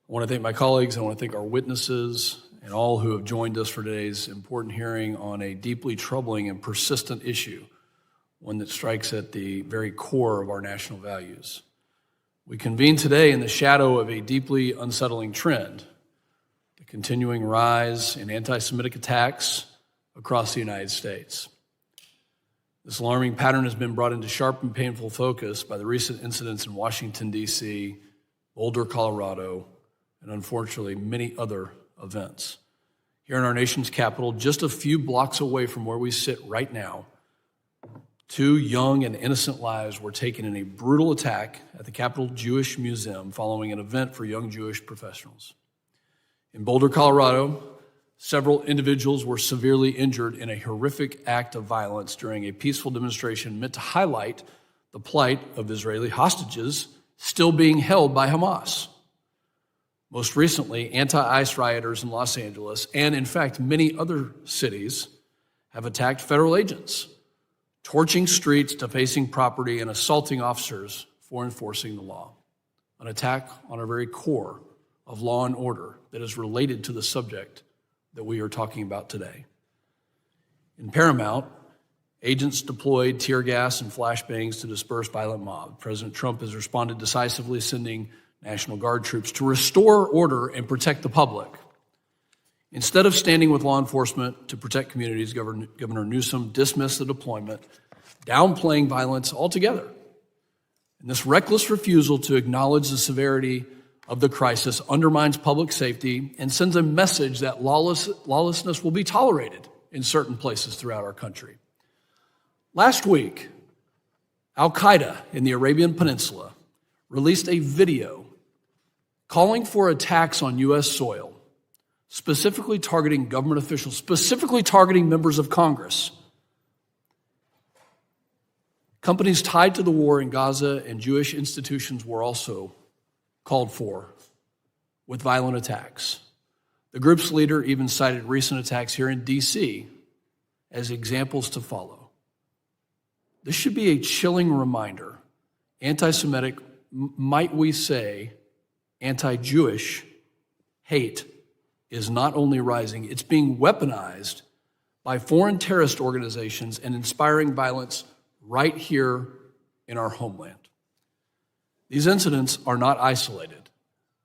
I want to thank my colleagues, I want to thank our witnesses, and all who have joined us for today's important hearing on a deeply troubling and persistent issue, one that strikes at the very core of our national values. We convene today in the shadow of a deeply unsettling trend, the continuing rise in anti-Semitic attacks across the United States. This alarming pattern has been brought into sharp and painful focus by the recent incidents in Washington, D.C., Boulder, Colorado, and unfortunately many other events. Here in our nation's capital, just a few blocks away from where we sit right now, 2 young and innocent lives were taken in a brutal attack at the Capitol Jewish Museum following an event for young Jewish professionals. In Boulder, Colorado, several individuals were severely injured in a horrific act of violence during a peaceful demonstration meant to highlight the plight of Israeli hostages still being held by Hamas. Most recently, anti-ICE rioters in Los Angeles, and in fact many other cities, have attacked federal agents, torching streets, defacing property, and assaulting officers for enforcing the law. An attack on our very core of law and order that is related to the subject that we are talking about today. In Paramount, agents deployed tear gas and flashbangs to disperse violent mob. President Trump has responded decisively, sending National Guard troops to restore order and protect the public. Instead of standing with law enforcement to protect communities, Governor Newsom dismissed the deployment, downplaying violence altogether. And this reckless refusal to acknowledge the severity of the crisis undermines public safety and sends a message that lawlessness will be tolerated in certain places throughout our country. Last week, Al-Qaeda in the Arabian Peninsula released a video calling for attacks on U.S. soil, specifically targeting government officials, specifically targeting members of Congress. Companies tied to the war in Gaza and Jewish institutions were also called for with violent attacks. The group's leader even cited recent attacks here in D.C. as examples to follow. This should be a chilling reminder. Anti-Semitic, might we say, anti-Jewish hate is not only rising, it's being weaponized by foreign terrorist organizations and inspiring violence right here in our homeland. These incidents are not isolated.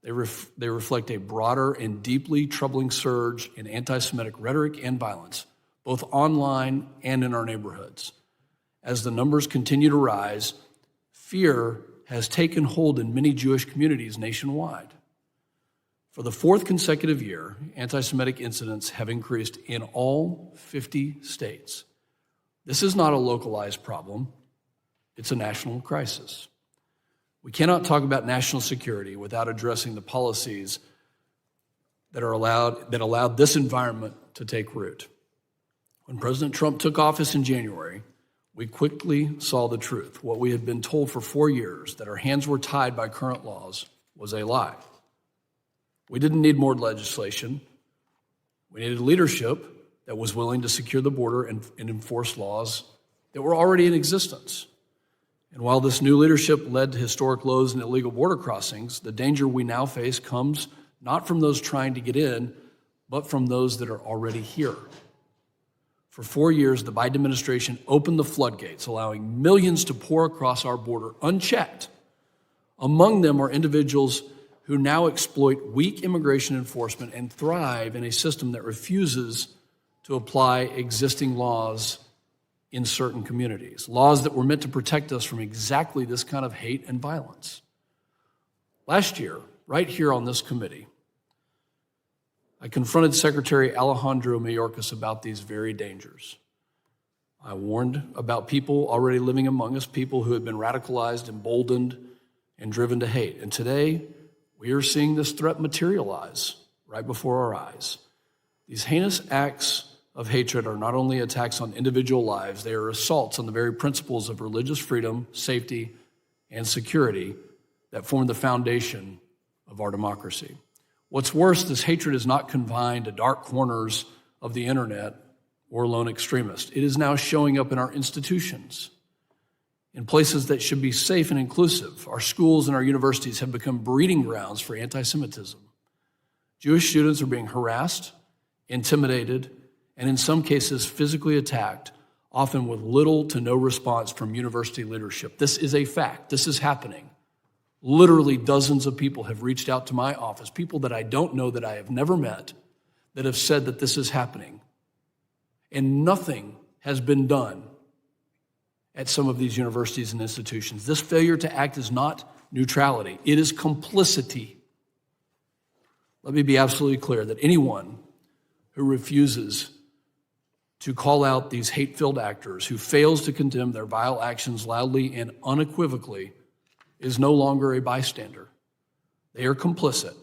They reflect a broader and deeply troubling surge in anti-Semitic rhetoric and violence, both online and in our neighborhoods. As the numbers continue to rise, fear has taken hold in many Jewish communities nationwide. For the 4th consecutive year, anti-Semitic incidents have increased in all 50 states. This is not a localized problem. It's a national crisis. We cannot talk about national security without addressing the policies that allowed this environment to take root. When President Trump took office in January, we quickly saw the truth. What we had been told for 4 years, that our hands were tied by current laws, was a lie. We didn't need more legislation. We needed leadership that was willing to secure the border and enforce laws that were already in existence. And while this new leadership led to historic lows in illegal border crossings, the danger we now face comes not from those trying to get in, but from those that are already here. For 4 years, the Biden administration opened the floodgates, allowing millions to pour across our border unchecked. Among them are individuals who now exploit weak immigration enforcement and thrive in a system that refuses to apply existing laws in certain communities, laws that were meant to protect us from exactly this kind of hate and violence. Last year, right here on this committee, I confronted Secretary Alejandro Mayorkas about these very dangers. I warned about people already living among us, people who had been radicalized, emboldened, and driven to hate. And today, we are seeing this threat materialize right before our eyes. These heinous acts of hatred are not only attacks on individual lives, they are assaults on the very principles of religious freedom, safety, and security that form the foundation of our democracy. What's worse, this hatred is not confined to dark corners of the internet or lone extremists. It is now showing up in our institutions, in places that should be safe and inclusive. Our schools and our universities have become breeding grounds for anti-Semitism. Jewish students are being harassed, intimidated, and in some cases physically attacked, often with little to no response from university leadership. This is a fact. This is happening. Literally dozens of people have reached out to my office, people that I don't know, that I have never met, that have said that this is happening. And nothing has been done at some of these universities and institutions. This failure to act is not neutrality. It is complicity. Let me be absolutely clear that anyone who refuses to call out these hate-filled actors, who fails to condemn their vile actions loudly and unequivocally, is no longer a bystander. They are complicit.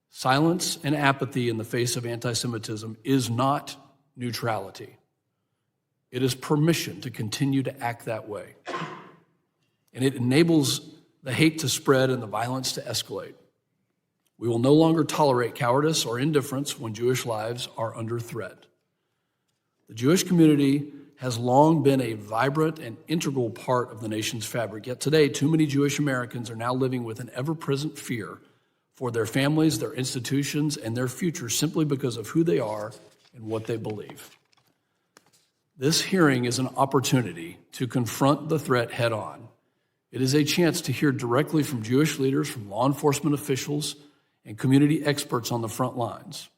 Silence and apathy in the face of anti-Semitism is not neutrality. It is permission to continue to act that way. And it enables the hate to spread and the violence to escalate. We will no longer tolerate cowardice or indifference when Jewish lives are under threat. The Jewish community has long been a vibrant and integral part of the nation's fabric, yet today too many Jewish Americans are now living with an ever-present fear for their families, their institutions, and their future simply because of who they are and what they believe. This hearing is an opportunity to confront the threat head-on. It is a chance to hear directly from Jewish leaders, from law enforcement officials, and community experts on the front lines,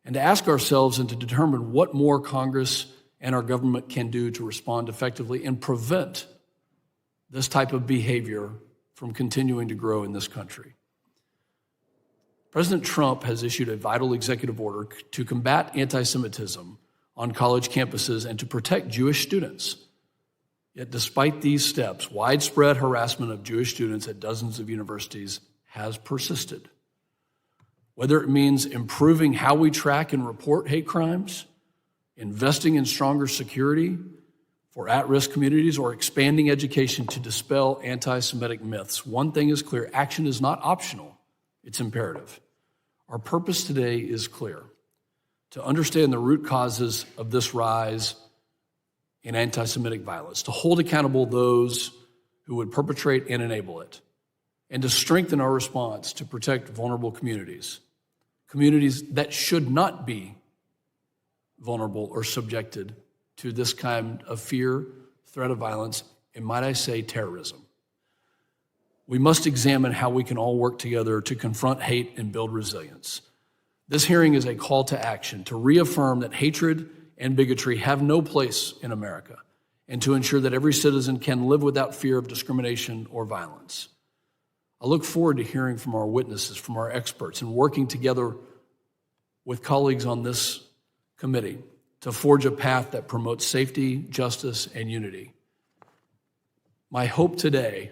and to ask ourselves and to determine what more Congress and our government can do to respond effectively and prevent this type of behavior from continuing to grow in this country. President Trump has issued a vital executive order to combat anti-Semitism on college campuses and to protect Jewish students. Yet despite these steps, widespread harassment of Jewish students at dozens of universities has persisted. Whether it means improving how we track and report hate crimes, investing in stronger security for at-risk communities, or expanding education to dispel anti-Semitic myths, one thing is clear: action is not optional, it's imperative. Our purpose today is clear: to understand the root causes of this rise in anti-Semitic violence, to hold accountable those who would perpetrate and enable it, and to strengthen our response to protect vulnerable communities that should not be vulnerable or subjected to this kind of fear, threat of violence, and might I say, terrorism. We must examine how we can all work together to confront hate and build resilience. This hearing is a call to action to reaffirm that hatred and bigotry have no place in America, and to ensure that every citizen can live without fear of discrimination or violence. I look forward to hearing from our witnesses, from our experts, and working together with colleagues on this committee to forge a path that promotes safety, justice, and unity. My hope today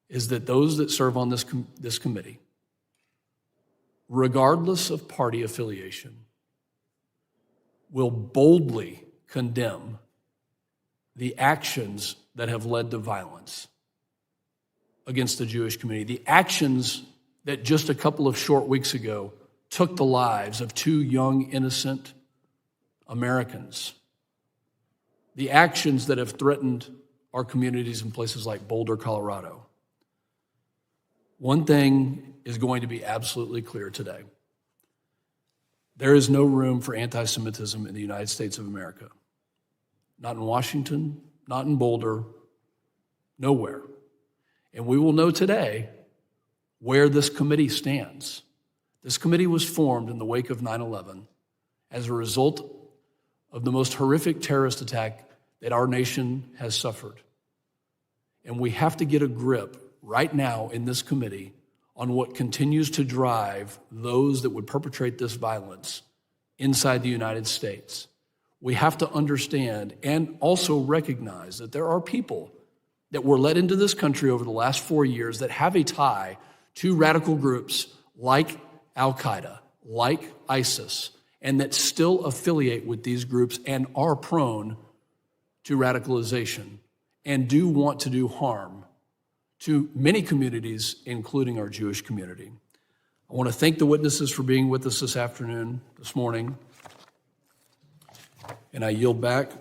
is that those that serve on this committee, regardless of party affiliation, will boldly condemn the actions that have led to violence against the Jewish community, the actions that just a couple of short weeks ago took the lives of two young, innocent Americans, the actions that have threatened our communities in places like Boulder, Colorado. One thing is going to be absolutely clear today: there is no room for anti-Semitism in the United States of America. Not in Washington, not in Boulder, nowhere. And we will know today where this committee stands. This committee was formed in the wake of 9/11 as a result of the most horrific terrorist attack that our nation has suffered. And we have to get a grip right now in this committee on what continues to drive those that would perpetrate this violence inside the United States. We have to understand and also recognize that there are people that were let into this country over the last 4 years that have a tie to radical groups like Al-Qaeda, like ISIS, and that still affiliate with these groups and are prone to radicalization and do want to do harm to many communities, including our Jewish community. I want to thank the witnesses for being with us this morning, and I yield back.